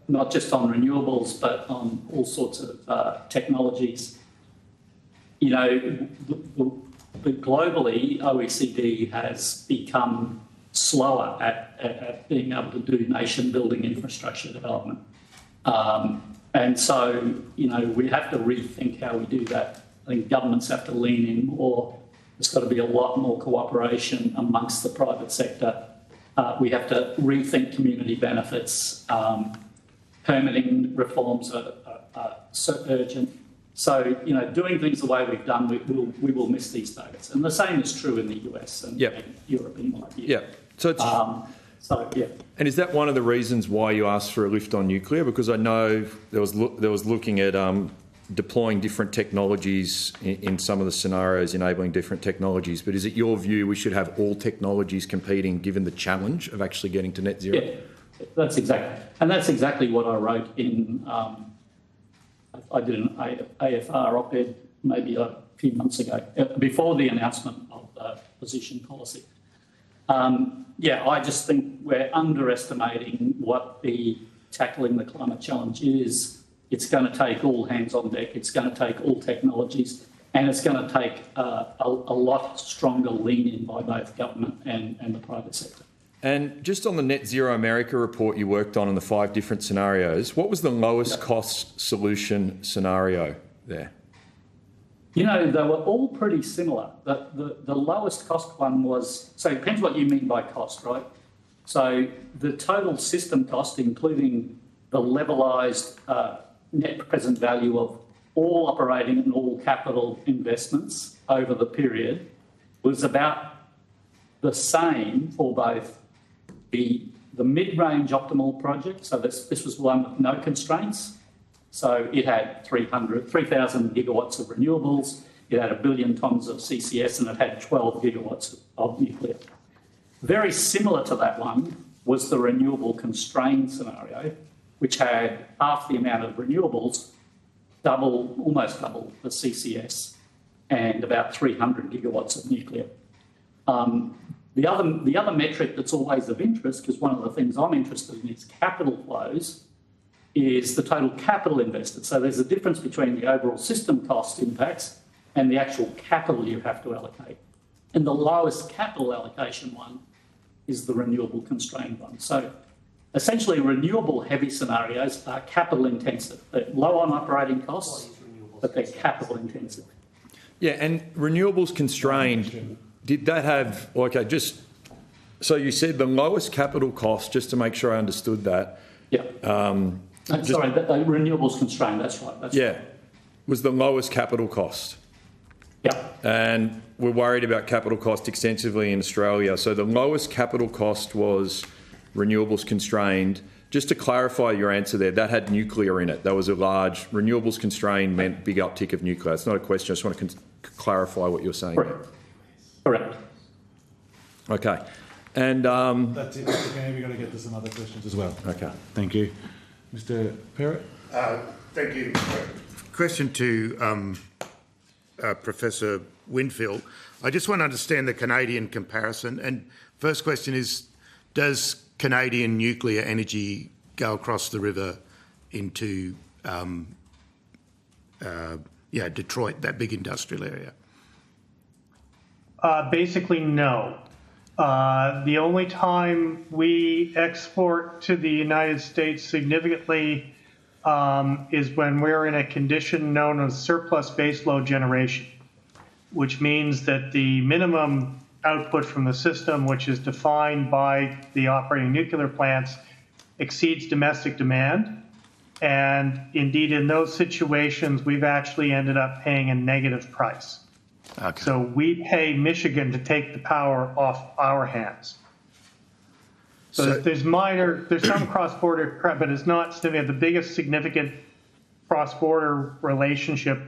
not just on renewables, but on all sorts of technologies. You know, globally, OECD has become slower at being able to do nation-building infrastructure development. And so, you know, we have to rethink how we do that. I think governments have to lean in more. There's got to be a lot more cooperation amongst the private sector. We have to rethink community benefits. Permitting reforms are so urgent. So, you know, doing things the way we've done, we will miss these targets. And the same is true in the US and Europe, in my view. Yeah. So it's... yeah. And is that one of the reasons why you asked for a lift on nuclear? Because I know there was looking at deploying different technologies in some of the scenarios, enabling different technologies. But is it your view we should have all technologies competing given the challenge of actually getting to net zero? Yeah, that's exactly what I wrote in. I did an AFR op-ed maybe a few months ago, before the announcement of the position policy. I just think we're underestimating what tackling the climate challenge is. It's going to take all hands on deck. It's going to take all technologies, and it's going to take a lot stronger lean-in by both government and the private sector. And just on the Net Zero America report you worked on in the 5 different scenarios, what was the lowest cost solution scenario there? You know, they were all pretty similar. The lowest cost one was, so it depends what you mean by cost, right? So the total system cost, including the levelised net present value of all operating and all capital investments over the period, was about the same for both the mid-range optimal project. So this was one with no constraints. So it had 3,000 gigawatts of renewables, it had 1 billion tonnes of CCS, and it had 12 gigawatts of nuclear. Very similar to that one was the renewable constrained scenario, which had half the amount of renewables, almost double the CCS, and about 300 gigawatts of nuclear. The other metric that's always of interest, because one of the things I'm interested in is capital flows, is the total capital invested. So there's a difference between the overall system cost impacts and the actual capital you have to allocate. And the lowest capital allocation one is the renewable constrained one. So essentially renewable heavy scenarios are capital intensive. They're low on operating costs, but they're capital intensive. Yeah, and renewables constrained, did that have, so you said the lowest capital cost, just to make sure I understood that. Yeah. Sorry, renewables constrained, that's right. Was the lowest capital cost. Yeah. And we're worried about capital cost extensively in Australia. So the lowest capital cost was renewables constrained. Just to clarify your answer there, that had nuclear in it. That was a large, renewables constrained meant big uptick of nuclear. It's not a question, I just want to clarify what you're saying. Correct. Okay. And, That's it, Mr. Kenny. We've got to get to some other questions as well. okay. Thank you. Mr. Perrott? Thank you. Question to Professor Winfield. I just want to understand the Canadian comparison. And first question is, does Canadian nuclear energy go across the river into Detroit, that big industrial area? Basically, no. The only time we export to the United States significantly is when we're in a condition known as surplus baseload generation, which means that the minimum output from the system, which is defined by the operating nuclear plants, exceeds domestic demand. And indeed, in those situations, we've actually ended up paying a negative price. Okay. So we pay Michigan to take the power off our hands. So there's some cross-border, but it's not significant. The biggest significant cross-border relationship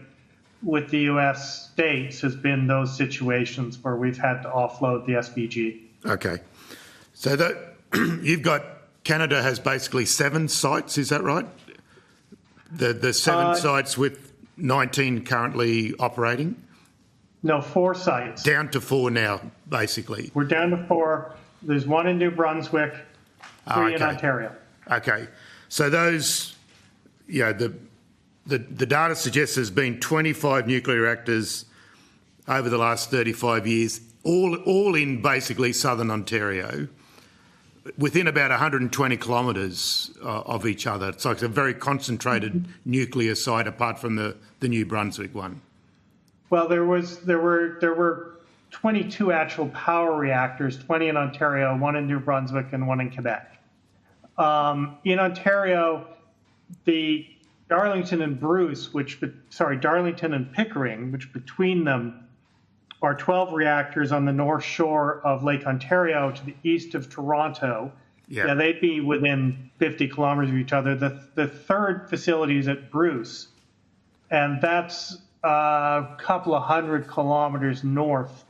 with the U.S. states has been those situations where we've had to offload the SBG. Okay. So that you've got, Canada has basically 7 sites, is that right? The 7 sites with 19 currently operating? No, 4 sites. Down to 4 now, basically. We're down to 4. There's 1 in New Brunswick, 3 in okay. Ontario. Okay. So those, the data suggests there's been 25 nuclear reactors over the last 35 years, all in basically southern Ontario, within about 120 kilometres of each other. It's like a very concentrated nuclear site apart from the New Brunswick one. Well, there were 22 actual power reactors, 20 in Ontario, 1 in New Brunswick, and 1 in Quebec. In Ontario, the Darlington and Darlington and Pickering, which between them are 12 reactors on the north shore of Lake Ontario to the east of Toronto. Yeah, they'd be within 50 kilometers of each other. The third facility is at Bruce, and that's a couple of 100 kilometers north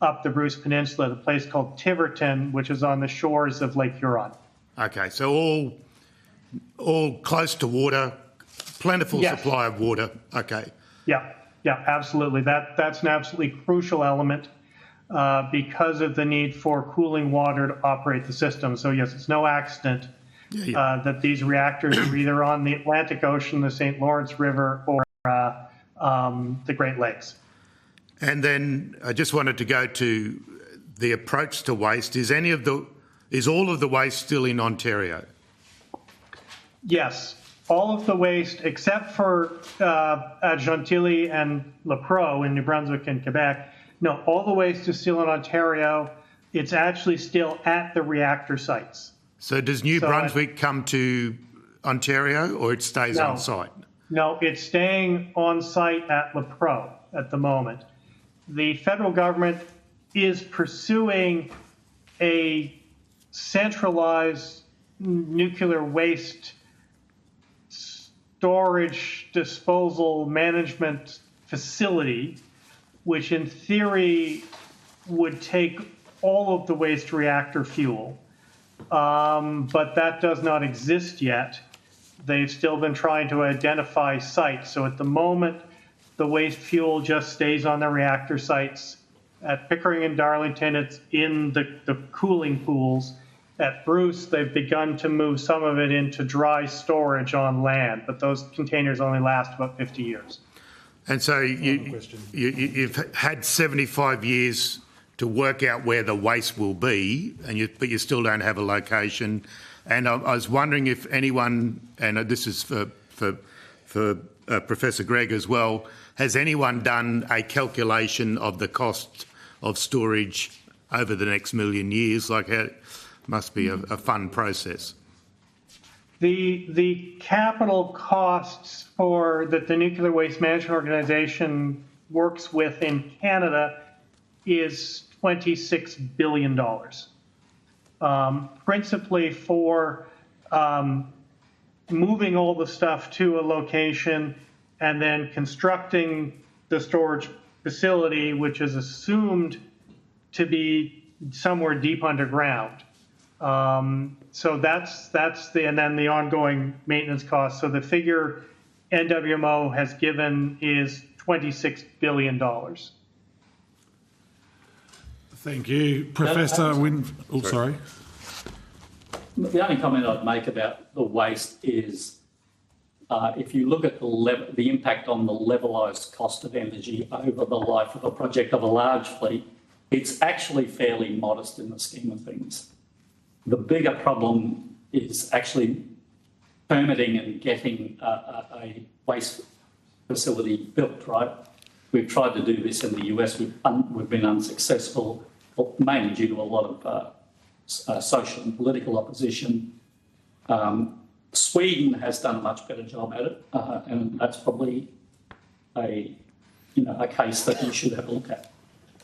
up the Bruce Peninsula, at a place called Tiverton, which is on the shores of Lake Huron. Okay, so all close to water, plentiful supply of water. Okay. Yeah, absolutely. That's an absolutely crucial element because of the need for cooling water to operate the system. So yes, it's no accident that these reactors are either on the Atlantic Ocean, the St. Lawrence River, or the Great Lakes. And then I just wanted to go to the approach to waste. Is all of the waste still in Ontario? Yes, all of the waste except for at Gentilly and La Pro in New Brunswick and Quebec. No, all the waste is still in Ontario. It's actually still at the reactor sites. So does New Brunswick come to Ontario, or it stays on site? No, it's staying on site at La Pro at the moment. The federal government is pursuing a centralized nuclear waste storage, disposal, management facility, which in theory would take all of the waste reactor fuel. But that does not exist yet. They've still been trying to identify sites. So at the moment, the waste fuel just stays on the reactor sites. At Pickering and Darlington, it's in the cooling pools. At Bruce, they've begun to move some of it into dry storage on land, but those containers only last about 50 years. And so you've had 75 years to work out where the waste will be, but you still don't have a location. And I was wondering if anyone, and this is for Professor Gregg as well, has anyone done a calculation of the cost of storage over the next million years? Like, it must be a fun process. The capital costs that the Nuclear Waste Management Organization works with in Canada is $26 billion. Principally for moving all the stuff to a location and then constructing the storage facility, which is assumed to be somewhere deep underground. So that's and then the ongoing maintenance costs. So the figure NWMO has given is $26 billion. Thank you, Professor sorry. The only comment I'd make about the waste is if you look at the impact on the levelised cost of energy over the life of a project of a large fleet, it's actually fairly modest in the scheme of things. The bigger problem is actually permitting and getting a waste facility built, right? We've tried to do this in the US. We've been unsuccessful, mainly due to a lot of social and political opposition. Sweden has done a much better job at it, and that's probably a case that you should have a look at.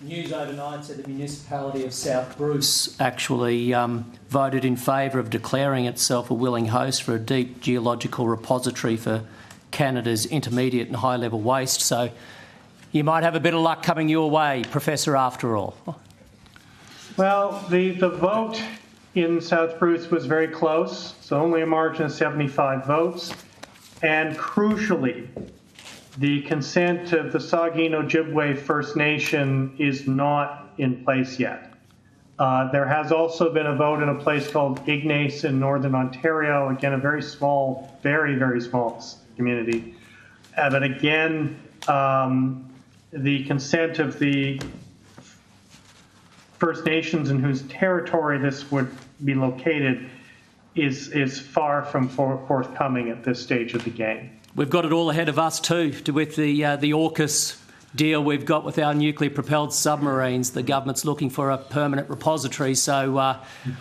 News overnight said the municipality of South Bruce actually voted in favour of declaring itself a willing host for a deep geological repository for Canada's intermediate and high-level waste. So you might have a bit of luck coming your way, Professor, after all. Well, the vote in South Bruce was very close, so only a margin of 75 votes. And crucially, the consent of the Saugeen Ojibwe First Nation is not in place yet. There has also been a vote in a place called Ignace in Northern Ontario, again, a very small, very, very small community. But again, the consent of the First Nations in whose territory this would be located is far from forthcoming at this stage of the game. We've got it all ahead of us too, with the AUKUS deal we've got with our nuclear-propelled submarines. The government's looking for a permanent repository, so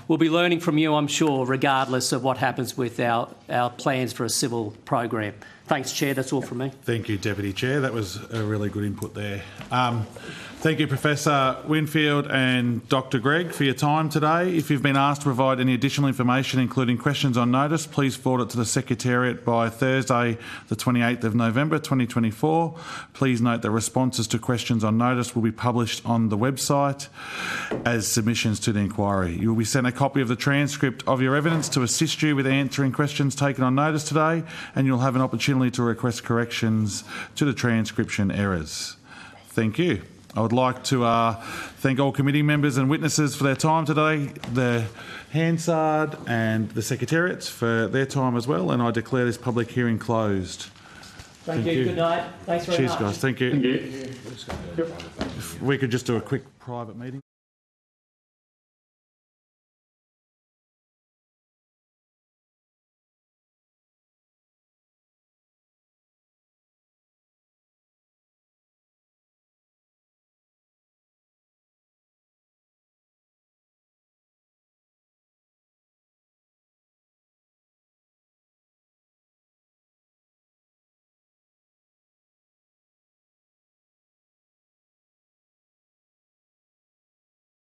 we'll be learning from you, I'm sure, regardless of what happens with our plans for a civil program. Thanks, Chair. That's all from me. Thank you, Deputy Chair. That was a really good input there. Thank you, Professor Winfield and Dr. Gregg, for your time today. If you've been asked to provide any additional information, including questions on notice, please forward it to the Secretariat by Thursday, the 28th of November 2024. Please note that responses to questions on notice will be published on the website as submissions to the inquiry. You will be sent a copy of the transcript of your evidence to assist you with answering questions taken on notice today, and you'll have an opportunity to request corrections to the transcription errors. Thank you. I would like to thank all committee members and witnesses for their time today, the Hansard and the Secretariats for their time as well, and I declare this public hearing closed. Thank you. Good night. Thanks very much. Cheers, guys. Thank you. Thank you. If we could just do a quick private meeting.